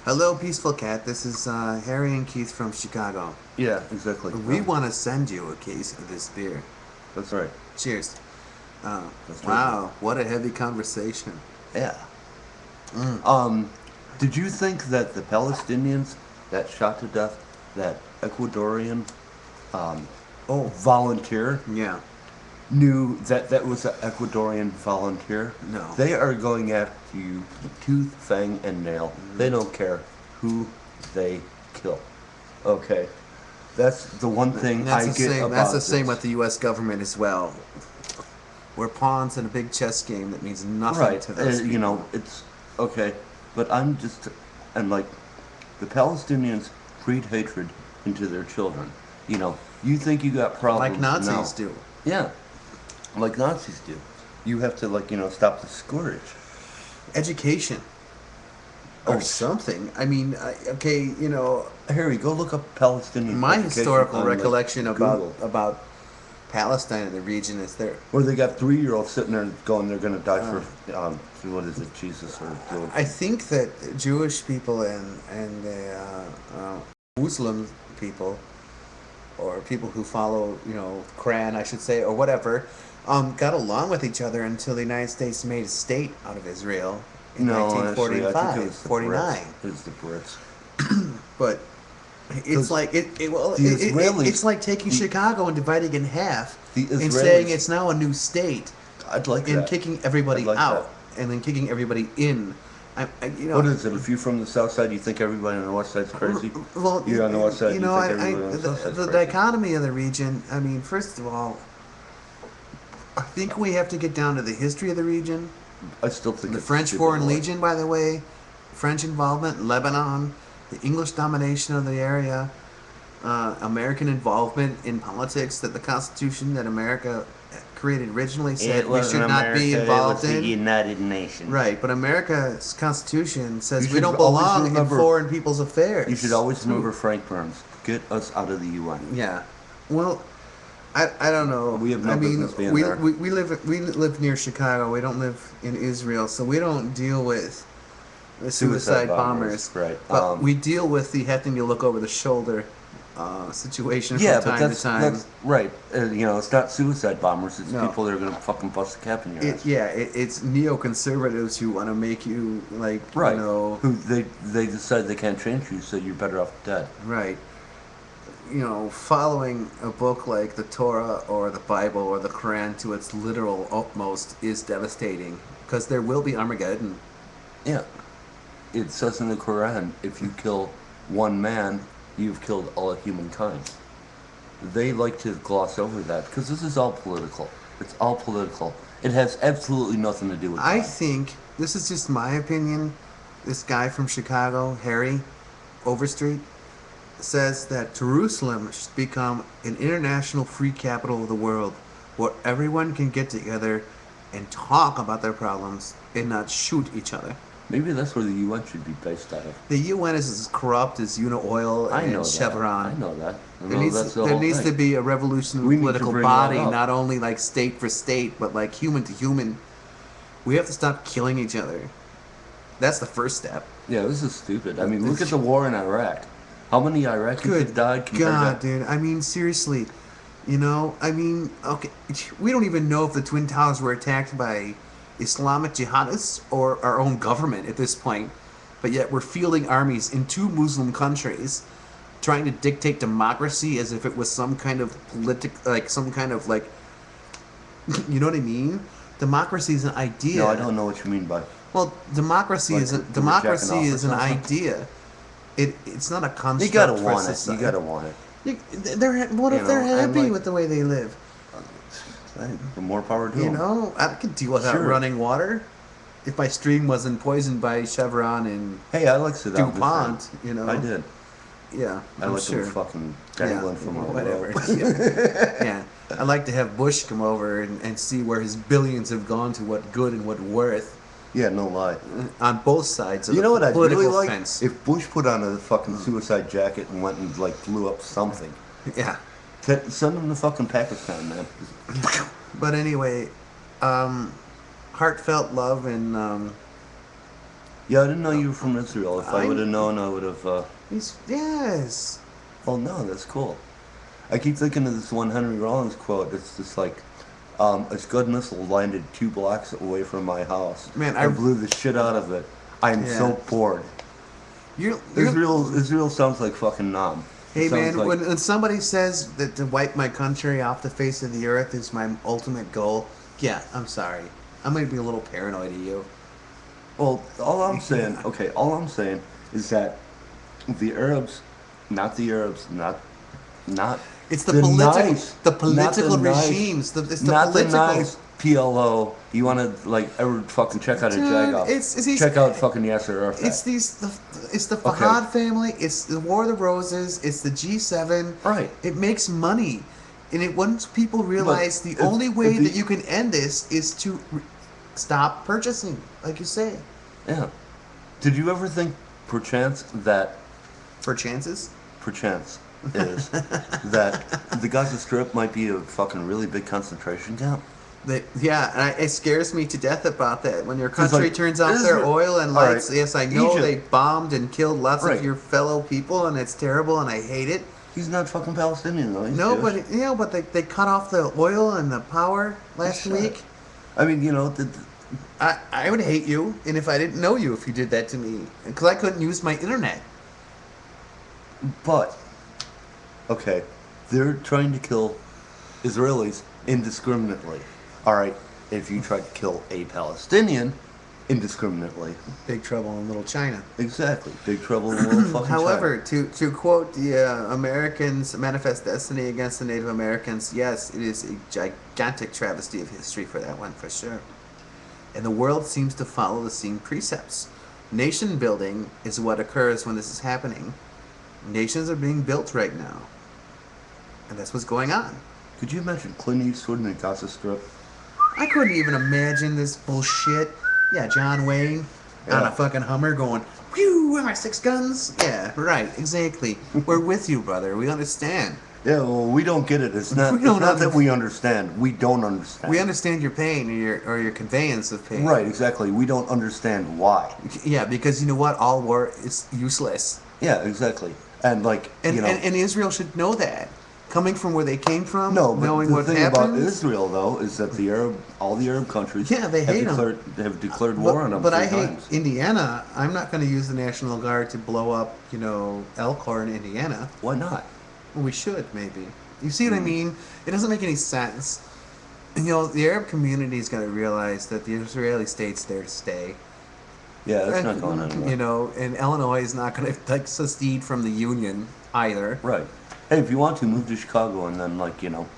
Hello, Peaceful Cat. This is Harry and Keith from Chicago. Yeah, exactly. We want to send you a case of this beer. That's right. Cheers. That's right. Wow, what a heavy conversation. Yeah. Mm. Did you think that the Palestinians that shot to death that Ecuadorian Oh, volunteer yeah. knew that that was an Ecuadorian volunteer? No. They are going after you tooth, fang, and nail. They don't care who they kill. Okay. That's the one thing That's I the get same. about That's the same this. with the U.S. government as well. We're pawns in a big chess game that means nothing Right. to those people. You know, it's okay. But and like, the Palestinians breed hatred into their children. You know, you think you got problems. Like Nazis No. do. Yeah. Like Nazis do. You have to, stop the scourge. Education Oh, or something. I mean, okay, Harry, go look up Palestinian my education historical on, recollection Google. about Palestine and the region is there. Where they got 3-year-olds sitting there going, they're going to die Uh, for what is it, Jesus or George? I think that Jewish people and Muslim people, or people who follow, Quran, I should say, or whatever, got along with each other until the United States made a state out of Israel in No, actually, I think it 1945, was the 49. Brits. It was the Brits. But it's 'Cause like the Israelis, it's like taking the, Chicago and dividing it in half the and saying Israelis, it's now a new state I'd like and that. kicking I'd everybody like that. out and then kicking everybody in. What is it? If you're from the south side, you think everybody on the west side's crazy? Well, You're on the west side, you think everybody on the the, south side's the crazy? dichotomy of the region. I mean, first of all, I think we have to get down to the history of the region. I still think The it's a French stupid Foreign war. Legion, by the way, French involvement in Lebanon, the English domination of the area, American involvement in politics. That the Constitution that America created originally said we should not be involved in. United Nations. Right, but America's Constitution You says we should don't always belong in remember- foreign people's affairs. You should always remember Frank Burns. Get us out of the UN. Yeah. Well, I don't know. We have no I mean, business being we, there. we live near Chicago. We don't live in Israel, so we don't deal with the suicide bombers. Right. But we deal with the having to look over the shoulder situation Yeah, from but time that's to time. that's right. It's not suicide bombers. It's No. people that are gonna fucking bust a cap in your ass. It's neoconservatives who want to make you like Right. you know, They decide they can't change you, so you're better off dead. right. Following a book like the Torah or the Bible or the Quran to its literal utmost is devastating because there will be Armageddon. Yeah. It says in the Quran, if you kill one man, you've killed all of humankind. They like to gloss over that because this is all political. It's all political. It has absolutely nothing to do with I God. think, this is just my opinion, this guy from Chicago, Harry Overstreet, says that Jerusalem should become an international free capital of the world where everyone can get together and talk about their problems and not shoot each other. Maybe that's where the UN should be based out of. The UN is as corrupt as Unaoil I know and that. Chevron. I know that. I There know needs, that's the there whole needs thing. to be a revolution of We the need to political bring that body, up. not only like state for state, but like human to human. We have to stop killing each other. That's the first step. Yeah, this is stupid. I mean, look at the war in Iraq. How many Iraqis Good have died compared God, to... dude. I mean, seriously. Okay, we don't even know if the Twin Towers were attacked by Islamic jihadists or our own government at this point. But yet we're fielding armies in two Muslim countries trying to dictate democracy as if it was some kind of you know what I mean? Democracy is an idea. No, I don't know what you mean by... Well, democracy Like, is we were jacking democracy off or is an something? idea. It's not a construct. You gotta for want it. You society. gotta want it. What if they're and, happy like- with the way they live? The more power to them. I could deal without Sure. running water. If my stream wasn't poisoned by Chevron and Hey, I like Saddam DuPont, Hussein. I did. yeah, I I'm like sure. him fucking dangling from a whatever. rope. Yeah. I'd like to have Bush come over and see where his billions have gone to what good and what worth Yeah, no lie. on both sides of You the know what I'd political really like? fence. If Bush put on a fucking suicide jacket and went and, blew up something. Yeah. Send him to fucking Pakistan, man. But anyway, heartfelt love and Yeah, I didn't know you were from Israel. If I would have known, I would have. Yes. Oh no, that's cool. I keep thinking of this one Henry Rollins quote. It's just like, a Scud missile landed 2 blocks away from my house. Man, I blew the shit out of it. I'm so Yeah. bored. You Israel sounds like fucking Nam. It Hey sounds man, like, when somebody says that to wipe my country off the face of the earth is my ultimate goal, yeah, I'm sorry. I'm gonna be a little paranoid of you. well, all I'm saying is that the Arabs, not It's the the political, nice, the not political nice- regimes. It's the not political. the nice PLO. You want to like ever fucking check out a Dude, Jag it's these- check out fucking Yasser Arafat. It's the Okay. Fahad family. It's the War of the Roses. It's the G7. Right. It makes money, and once people realize the if- only way if the- that you can end this is to stop purchasing, like you say, Yeah. Did you ever think, perchance, that for chances. is that the Gaza Strip might be a fucking really big concentration camp? It scares me to death about that. When your 'Cause, country like, turns off their Israel- oil and all right, lights, yes, I know Egypt- they bombed and killed lots Right. of your fellow people, and it's terrible, and I hate it. He's not fucking Palestinian though. He's No, Jewish. but they cut off the oil and the power last Shut week. I mean, I would hate you, and if I didn't know you, if you did that to me, because I couldn't use my internet. but okay, they're trying to kill Israelis indiscriminately. All right, if you try to kill a Palestinian indiscriminately, Big trouble in Little China. exactly, big trouble in little fucking However, China. to quote the Americans' Manifest Destiny against the Native Americans, yes, it is a gigantic travesty of history for that one, for sure. And the world seems to follow the same precepts. Nation building is what occurs when this is happening. Nations are being built right now. And that's what's going on. Could you imagine Clint Eastwood in the Gaza Strip? I couldn't even imagine this bullshit. Yeah, John Wayne on Yeah. a fucking Hummer going, whew, am I 6 guns? Yeah, right, exactly. We're with you, brother. We understand. Yeah, well, we don't get it. It's not. We It's don't not that under- we understand. We don't understand. We understand your pain or your conveyance of pain. Right, exactly. We don't understand why. Yeah, because you know what? All war is useless. Yeah, exactly. And like, And, you know, and Israel should know that. Coming from where they came from, no, but knowing the what thing happened. about Israel though is that all the Arab countries, Yeah, they hate 'em. have declared war on them. But 3 I hate times. Indiana. I'm not going to use the National Guard to blow up, Elkhorn, Indiana. Why not? We should, maybe. You see what I mean? It doesn't make any sense. The Arab community is going to realize that the Israeli state's there to stay. Yeah, that's not And, going anywhere. And Illinois is not going to secede from the Union either. Right. Hey, if you want to move to Chicago and then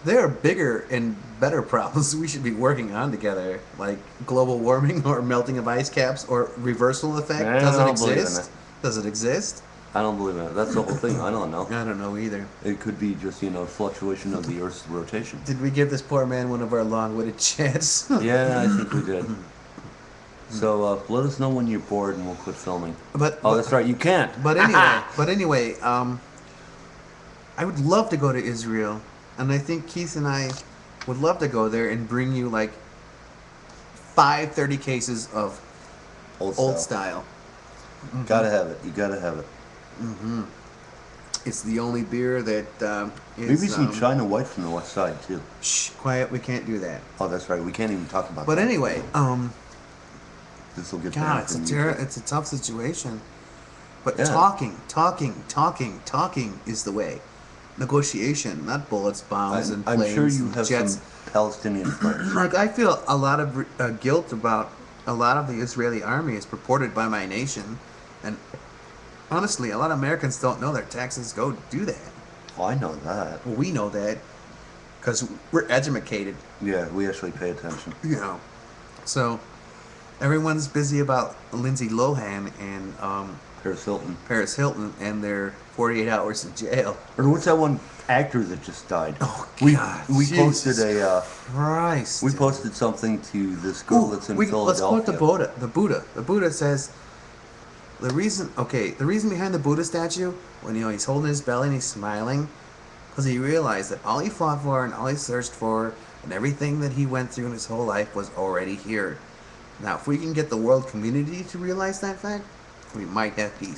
There are bigger and better problems we should be working on together, like global warming or melting of ice caps or reversal effect. I Does it don't believe in exist? Does it exist? I don't believe in it. That's the whole thing. I don't know. I don't know either. It could be just fluctuation of the Earth's rotation. Did we give this poor man one of our long-witted chats? Yeah, I think we did. So let us know when you're bored and we'll quit filming. But Oh, that's right. You can't. But anyway, I would love to go to Israel, and I think Keith and I would love to go there and bring you like 530 cases of old style. Gotta have it. You gotta have it. It's the only beer that is. Maybe some China White from the west side too. Shh, quiet. We can't do that. Oh, that's right. We can't even talk about But that. anyway, This will get God, banned from YouTube. it's a tough situation. But Yeah. talking is the way. Negotiation, not bullets, bombs, and I'm planes, sure you and have jets. some Palestinian friends. Like, I feel a lot of guilt about a lot of the Israeli army is purported by my nation, and honestly, a lot of Americans don't know their taxes go to do that. Oh, I know that. Well, we know that because we're educated, Yeah, we actually pay attention. So everyone's busy about Lindsay Lohan and Paris Hilton. Paris Hilton and their 48 hours in jail. Or what's that one actor that just died? Oh, we God, we posted Jesus Christ. we posted something to this girl that's in Philadelphia. Let's quote the Buddha. The Buddha says the reason behind the Buddha statue, when he's holding his belly and he's smiling, because he realized that all he fought for and all he searched for and everything that he went through in his whole life was already here. Now, if we can get the world community to realize that fact, we might have peace.